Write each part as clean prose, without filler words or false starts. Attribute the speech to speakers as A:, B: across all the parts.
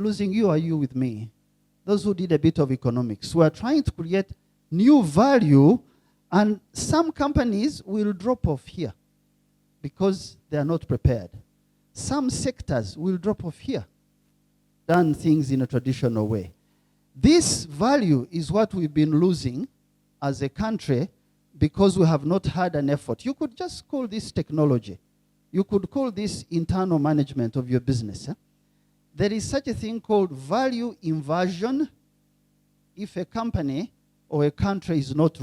A: losing? You are you with me? Those who did a bit of economics. We are trying to create new value, and some companies will drop off here because they are not prepared. Some sectors will drop off here, done things in a traditional way. This value is what we've been losing as a country because we have not had an effort. You could just call this technology. You could call this internal management of your business. There is such a thing called value inversion. If a company or a country is not,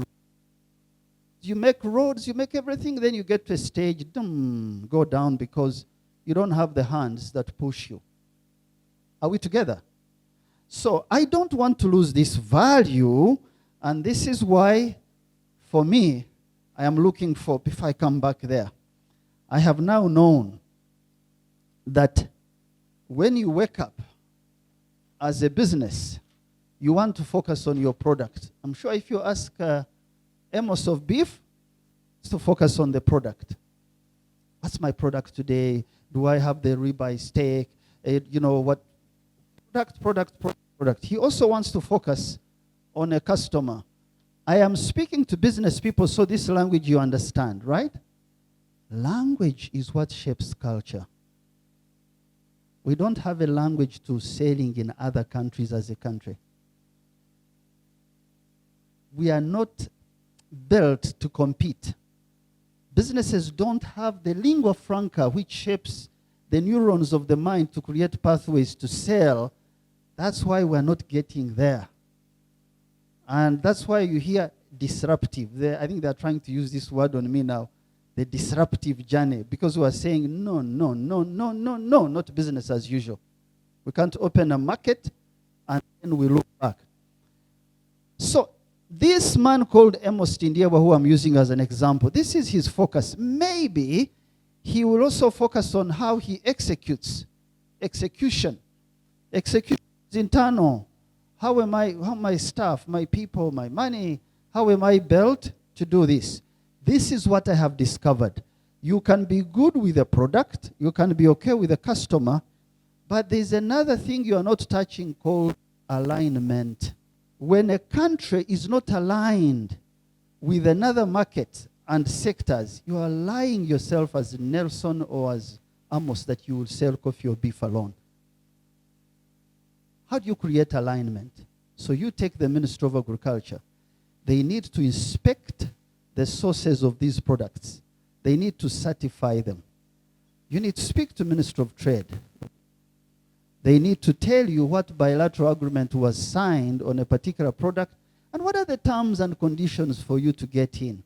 A: you make roads, you make everything, then you get to a stage, go down because you don't have the hands that push you. Are we together? So I don't want to lose this value, and this is why, for me, I am looking for, if I come back there, I have now known that when you wake up as a business, you want to focus on your product. I'm sure if you ask Amos of Beef, it's to focus on the product. What's my product today? Do I have the ribeye steak? You know what? Product. He also wants to focus on a customer. I am speaking to business people, so this language you understand, right? Language is what shapes culture. We don't have a language to selling in other countries as a country. We are not built to compete. Businesses don't have the lingua franca which shapes the neurons of the mind to create pathways to sell. That's why we're not getting there. And that's why you hear disruptive. I think they're trying to use this word on me now, the disruptive journey, because we are saying, no, not business as usual. We can't open a market and then we look back. So this man called Amos Tindiewa, who I'm using as an example, this is his focus. Maybe he will also focus on how he executes. Execution is internal. How my staff, my people, my money, how am I built to do this? This is what I have discovered. You can be good with a product, you can be okay with a customer, but there's another thing you are not touching called alignment. When a country is not aligned with another market and sectors, you are lying yourself as Nelson or as Amos that you will sell coffee or beef alone. How do you create alignment? So you take the Ministry of Agriculture. They need to inspect the sources of these products. They need to certify them. You need to speak to Ministry of Trade. They need to tell you what bilateral agreement was signed on a particular product and what are the terms and conditions for you to get in.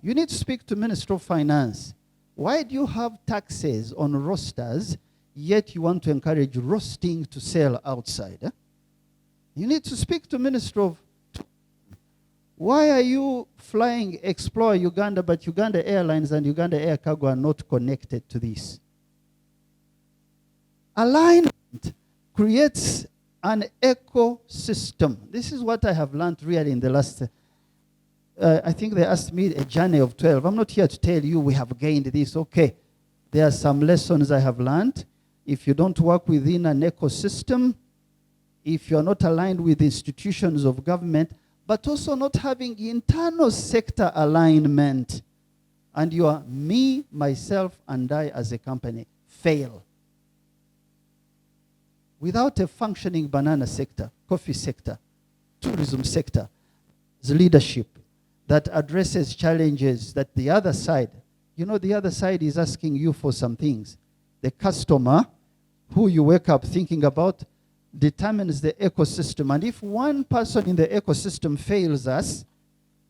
A: You need to speak to Ministry of Finance. Why do you have taxes on roasters, yet you want to encourage roasting to sell outside? You need to speak to Ministry of Why are you flying Explore Uganda, but Uganda Airlines and Uganda Air Cargo are not connected to this? Alignment creates an ecosystem. This is what I have learned really in the last, I think they asked me a journey of 12. I'm not here to tell you we have gained this. Okay, there are some lessons I have learned. If you don't work within an ecosystem, if you're not aligned with institutions of government, but also not having internal sector alignment, and you are me, myself, and I as a company fail. Without a functioning banana sector, coffee sector, tourism sector, the leadership that addresses challenges that the other side, the other side is asking you for some things. The customer, who you wake up thinking about, determines the ecosystem. And if one person in the ecosystem fails us,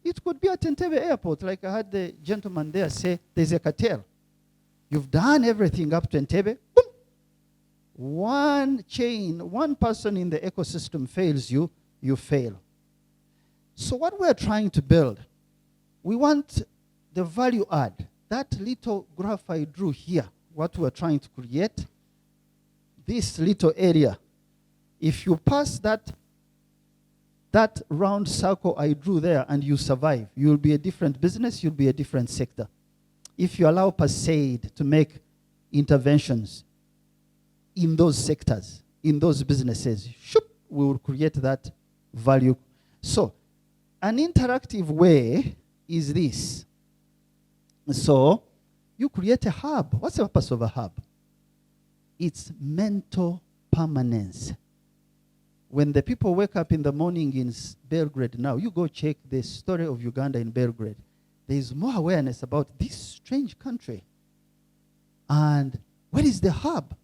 A: it could be at Entebbe Airport, like I had the gentleman there say, there's a cartel. You've done everything up to Entebbe, boom. One person in the ecosystem fails you, you fail. So what we're trying to build, we want the value add. That little graph I drew here, what we're trying to create, this little area, if you pass that round circle I drew there and you survive, you'll be a different business, you'll be a different sector. If you allow PASAID to make interventions in those sectors, in those businesses. Shoop, we will create that value. So, an interactive way is this. So, you create a hub. What's the purpose of a hub? It's mental permanence. When the people wake up in the morning in Belgrade now, you go check the story of Uganda in Belgrade. There is more awareness about this strange country. And where is the hub?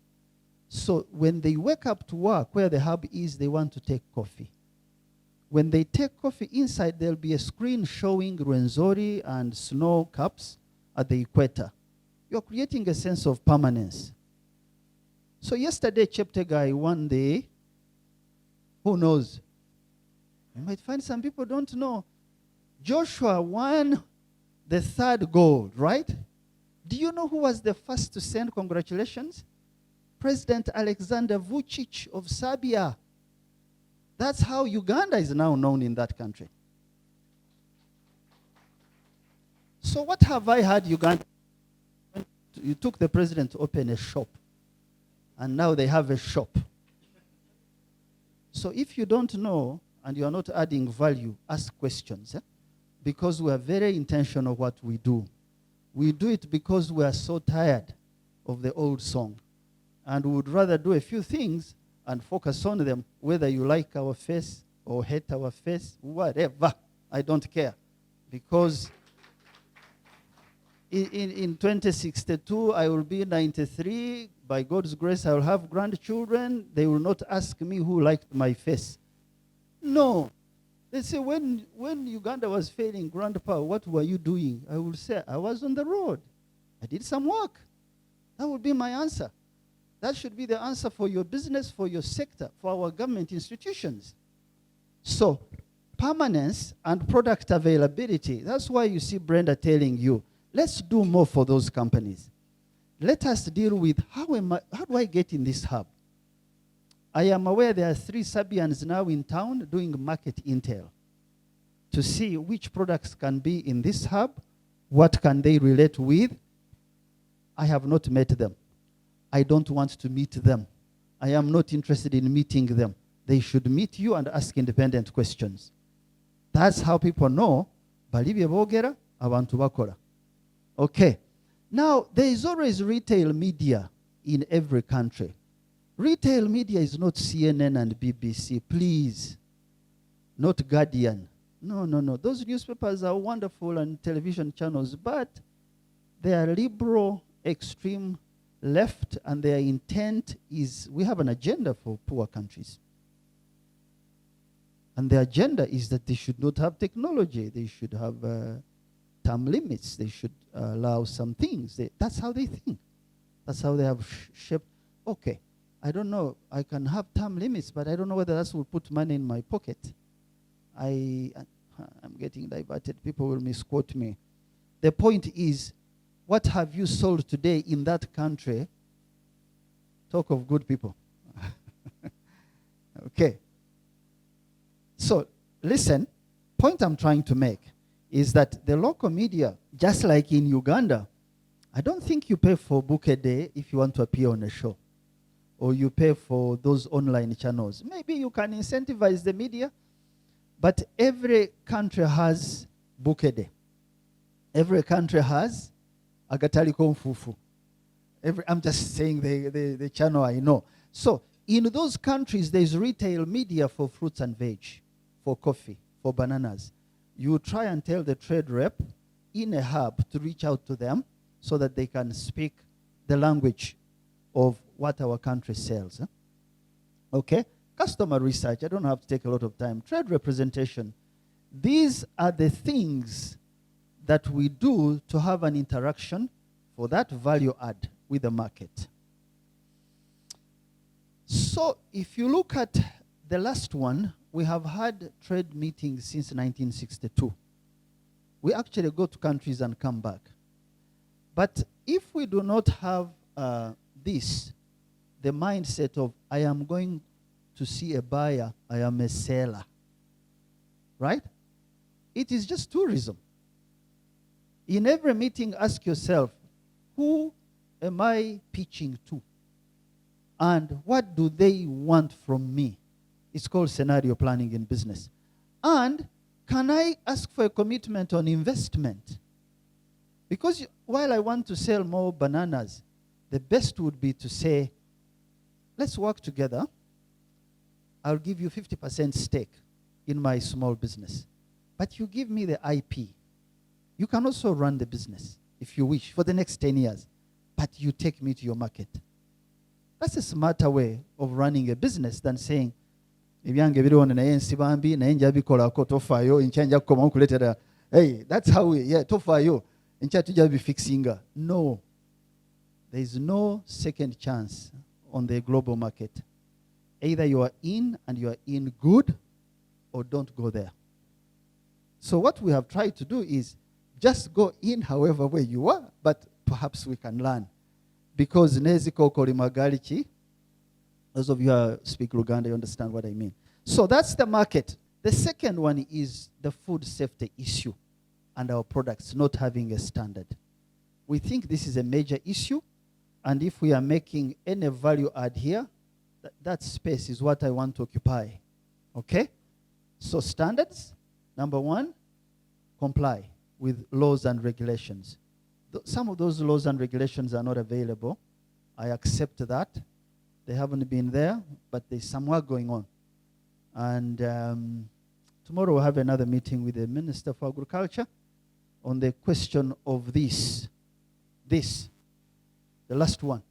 A: So when they wake up to work, where the hub is, they want to take coffee. When they take coffee inside, there'll be a screen showing Rwenzori and snow caps at the equator. You're creating a sense of permanence. So yesterday, Cheptegei won the, who knows? You might find some people don't know. Joshua won the third gold, right? Do you know who was the first to send congratulations? President Alexander Vucic of Serbia. That's how Uganda is now known in that country. So what have I had Uganda? You took the president to open a shop. And now they have a shop. So if you don't know and you are not adding value, ask questions. Because we are very intentional what we do. We do it because we are so tired of the old song. And we would rather do a few things and focus on them, whether you like our face or hate our face, whatever. I don't care. Because in 2062, I will be 93. By God's grace, I will have grandchildren. They will not ask me who liked my face. No. They say, when Uganda was failing, Grandpa, what were you doing? I will say, I was on the road. I did some work. That would be my answer. That should be the answer for your business, for your sector, for our government institutions. So, permanence and product availability, that's why you see Brenda telling you, let's do more for those companies. Let us deal with how do I get in this hub? I am aware there are 3 Serbians now in town doing market intel to see which products can be in this hub, what can they relate with. I have not met them. I don't want to meet them. I am not interested in meeting them. They should meet you and ask independent questions. That's how people know, balibye bogera, abantu bakora. Okay. Now, there is always retail media in every country. Retail media is not CNN and BBC, please. Not Guardian. No, no, no. Those newspapers are wonderful and television channels, but they are liberal, extreme left, and their intent is we have an agenda for poor countries. And the agenda is that they should not have technology. They should have term limits. They should allow some things. That's how they think. That's how they have shaped. Okay, I don't know. I can have term limits, but I don't know whether that will put money in my pocket. I'm getting diverted. People will misquote me. The point is, what have you sold today in that country? Talk of good people. Okay. So, listen, point I'm trying to make is that the local media, just like in Uganda, I don't think you pay for book a day if you want to appear on a show. Or you pay for those online channels. Maybe you can incentivize the media, but every country has book a day. Every country has agatari konfufu. I'm just saying the channel I know. So, in those countries, there's retail media for fruits and veg, for coffee, for bananas. You try and tell the trade rep in a hub to reach out to them so that they can speak the language of what our country sells. Okay? Customer research, I don't have to take a lot of time. Trade representation. These are the things that we do to have an interaction for that value add with the market. So if you look at the last one, we have had trade meetings since 1962. We actually go to countries and come back. But if we do not have this, the mindset of, I am going to see a buyer, I am a seller, right? It is just tourism. In every meeting, ask yourself, who am I pitching to? And what do they want from me? It's called scenario planning in business. And can I ask for a commitment on investment? Because while I want to sell more bananas, the best would be to say, let's work together. I'll give you 50% stake in my small business. But you give me the IP. You can also run the business, if you wish, for the next 10 years. But you take me to your market. That's a smarter way of running a business than saying, hey, that's how we, tofayo. Be fixing. No. There is no second chance on the global market. Either you are in and you are in good, or don't go there. So what we have tried to do is just go in however way you are, but perhaps we can learn. Because Neziko Korimagarichi, those of you who speak Luganda, you understand what I mean. So that's the market. The second one is the food safety issue and our products not having a standard. We think this is a major issue, and if we are making any value add here, that space is what I want to occupy. Okay? So standards, number one, comply with laws and regulations. Some of those laws and regulations are not available. I accept that. They haven't been there, but there's some work going on. And tomorrow we'll have another meeting with the Minister for Agriculture on the question of this, the last one.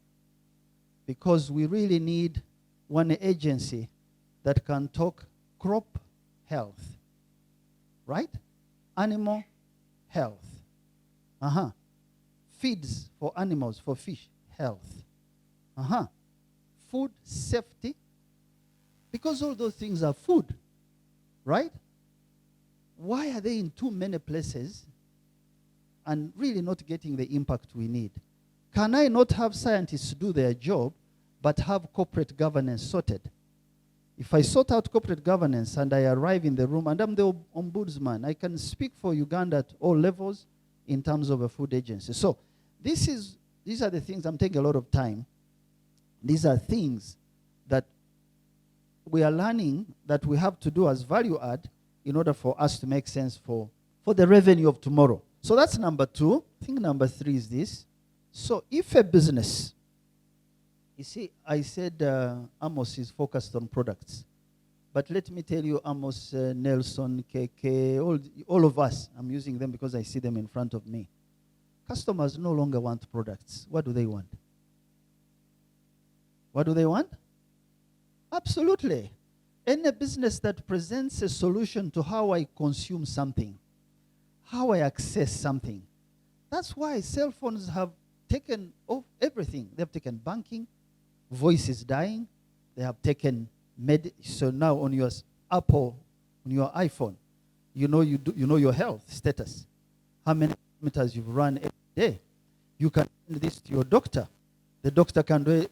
A: Because we really need one agency that can talk crop health, right? Animal health. Feeds for animals, for fish, health. Food safety, because all those things are food, right? Why are they in too many places and really not getting the impact we need? Can I not have scientists do their job, but have corporate governance sorted? If I sort out corporate governance and I arrive in the room and I'm the ombudsman, I can speak for Uganda at all levels in terms of a food agency. So these are the things. I'm taking a lot of time. These are things that we are learning that we have to do as value add in order for us to make sense for the revenue of tomorrow. So that's number two. I think number three is this. So if a business, you see, I said Amos is focused on products. But let me tell you, Amos, Nelson, KK, all of us, I'm using them because I see them in front of me. Customers no longer want products. What do they want? What do they want? Absolutely. Any business that presents a solution to how I consume something, how I access something. That's why cell phones have taken off everything. They've taken banking, voice is dying. They have taken so now on your Apple, on your iPhone, you know your health status, how many kilometers you've run every day. You can send this to your doctor. The doctor can do it.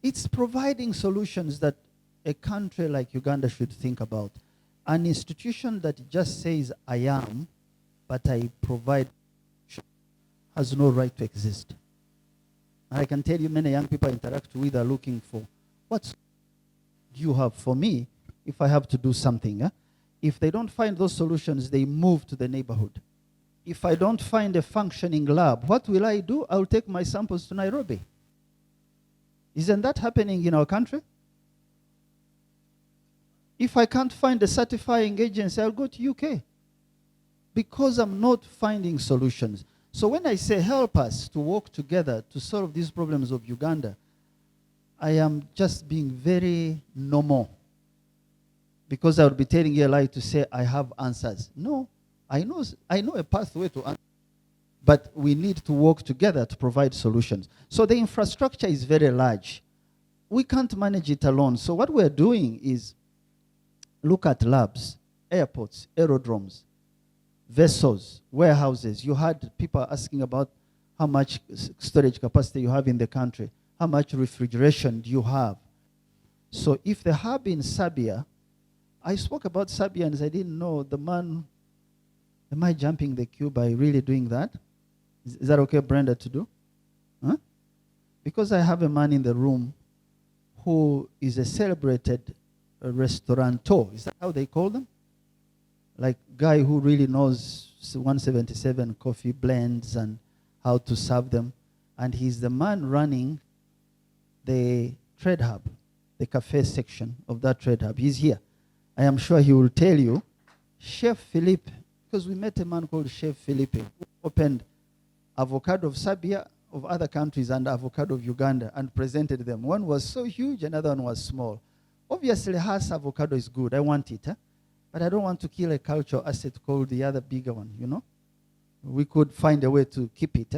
A: It's providing solutions that a country like Uganda should think about. An institution that just says, I am, but I provide, has no right to exist. And I can tell you many young people I interact with are looking for, what do you have for me if I have to do something? If they don't find those solutions, they move to the neighborhood. If I don't find a functioning lab, what will I do? I'll take my samples to Nairobi. Isn't that happening in our country? If I can't find a certifying agency, I'll go to UK. Because I'm not finding solutions. So when I say help us to work together to solve these problems of Uganda, I am just being very normal. Because I would be telling you a lie to say I have answers. No, I know a pathway to answer. But we need to work together to provide solutions. So the infrastructure is very large. We can't manage it alone. So what we're doing is look at labs, airports, aerodromes, vessels, warehouses. You had people asking about how much storage capacity you have in the country. How much refrigeration do you have? So if the hub in Serbia, I spoke about Serbians, I didn't know the man, am I jumping the queue by really doing that? Is that okay, Brenda, to do? Huh? Because I have a man in the room who is a celebrated restaurateur. Is that how they call them? Like guy who really knows 177 coffee blends and how to serve them. And he's the man running the trade hub, the cafe section of that trade hub. He's here. I am sure he will tell you, Chef Philippe, because we met a man called Chef Philippe, who opened avocado of Serbia, of other countries, and avocado of Uganda, and presented them. One was so huge, another one was small. Obviously, Hass avocado is good. I want it. But I don't want to kill a cultural asset called the other bigger one, you know? We could find a way to keep it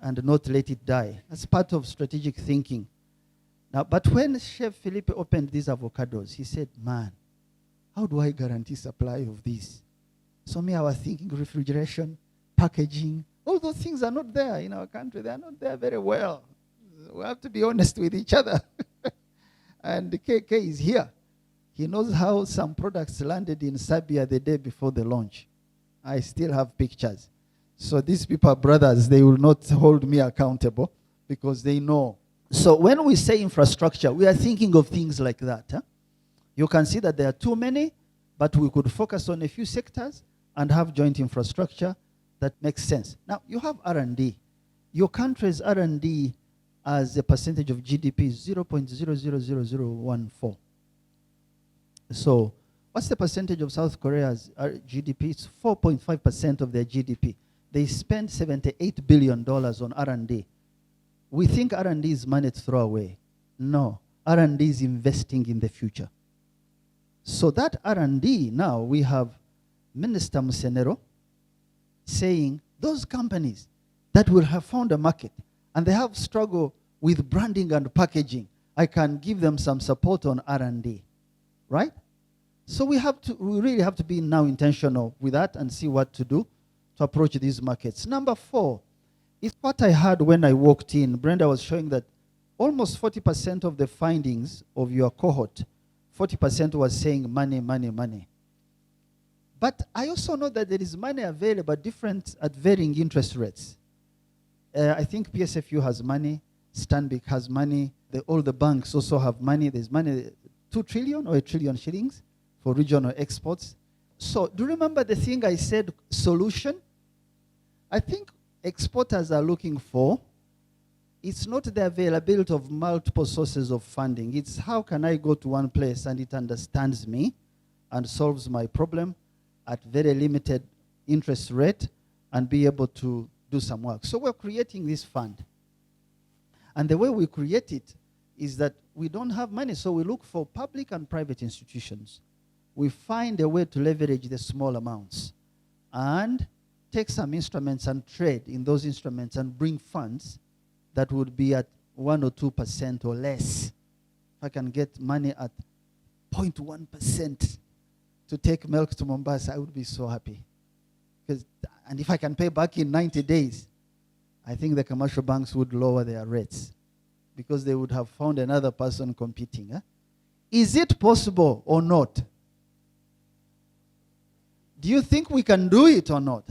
A: and not let it die. That's part of strategic thinking. Now, but when Chef Philippe opened these avocados, he said, man, how do I guarantee supply of these? So me, I was thinking refrigeration, packaging, all those things are not there in our country. They are not there very well. We have to be honest with each other. And the KK is here. He knows how some products landed in Serbia the day before the launch. I still have pictures. So these people are brothers. They will not hold me accountable because they know. So when we say infrastructure, we are thinking of things like that. You can see that there are too many, but we could focus on a few sectors and have joint infrastructure that makes sense. Now, you have R&D. Your country's R&D as a percentage of GDP is 0.000014. So what's the percentage of South Korea's GDP? It's 4.5% of their GDP. They spend $78 billion on R&D. We think R&D is money to throw away. No, R&D is investing in the future. So that R&D, now we have Minister Musenero saying those companies that will have found a market and they have struggled with branding and packaging, I can give them some support on R&D, right? So we really have to be now intentional with that and see what to do to approach these markets. Number 4 is what I heard when I walked in. Brenda was showing that almost 40% of the findings of your cohort, 40% was saying money, money, money. But I also know that there is money available different at varying interest rates. I think PSFU has money, Stanbic has money, all the banks also have money. There's money, 2 trillion or 1 trillion shillings for regional exports. So do you remember the thing I said, solution? I think exporters are looking for, it's not the availability of multiple sources of funding. It's how can I go to one place and it understands me and solves my problem at very limited interest rate and be able to do some work. So we're creating this fund. And the way we create it is that we don't have money, so we look for public and private institutions. We find a way to leverage the small amounts and take some instruments and trade in those instruments and bring funds that would be at 1 or 2% or less. If I can get money at 0.1% to take milk to Mombasa, I would be so happy. And if I can pay back in 90 days, I think the commercial banks would lower their rates because they would have found another person competing. Is it possible or not? Do you think we can do it or not?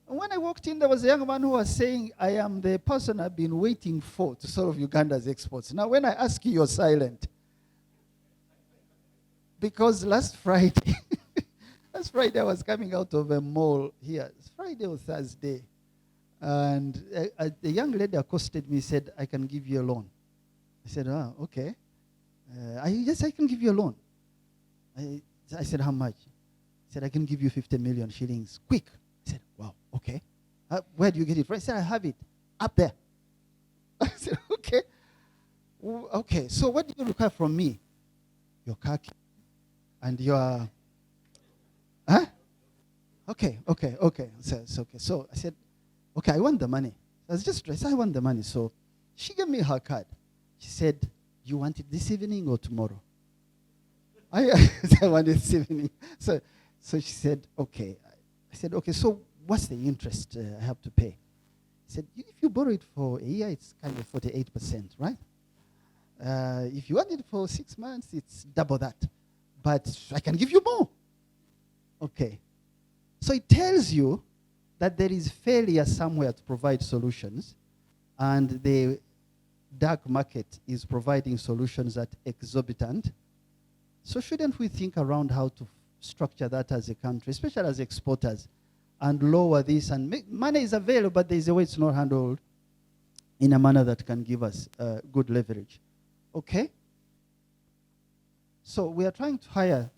A: When I walked in, there was a young man who was saying, I am the person I've been waiting for to solve Uganda's exports. Now, when I ask you, you're silent. Because last Friday, I was coming out of a mall here. It's Friday or Thursday. And the young lady accosted me, said, I can give you a loan. I said, okay. Yes, I can give you a loan. I said, how much? He said, I can give you 50 million shillings. Quick. I said, wow, okay. Where do you get it from? I said, I have it up there. I said, okay. Okay, so what do you require from me? Your car key and your... Okay. So it's okay. So I said, okay, I want the money. I was just dressed. I want the money. So she gave me her card. She said, you want it this evening or tomorrow? I want it this evening. So she said, okay. I said, okay, so what's the interest I have to pay? He said, if you borrow it for a year, it's kind of 48%, right? If you want it for 6 months, it's double that. But I can give you more. Okay. So it tells you that there is failure somewhere to provide solutions, and the dark market is providing solutions at exorbitant. So shouldn't we think around how to structure that as a country, especially as exporters, and lower this and make money is available, but there's a way it's not handled in a manner that can give us good leverage. Okay? So we are trying to hire.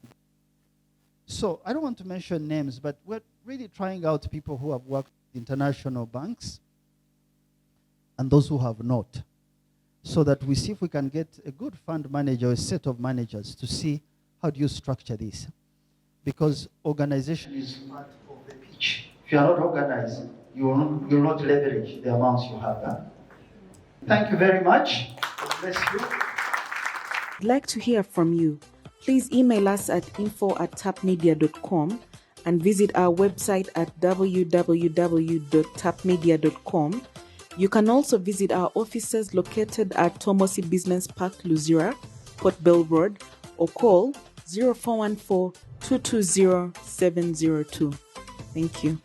A: So I don't want to mention names, but we're really trying out people who have worked with international banks and those who have not, so that we see if we can get a good fund manager, a set of managers to see how do you structure this. Because organization is part of the pitch. If you are not organized, you will not leverage the amounts you have done. Thank you very much. God bless you.
B: I'd like to hear from you. Please email us at info@tapmedia.com and visit our website at www.tapmedia.com. You can also visit our offices located at Tomosi Business Park, Luzira, Port Bell Road, or call 0414 220 702. Thank you.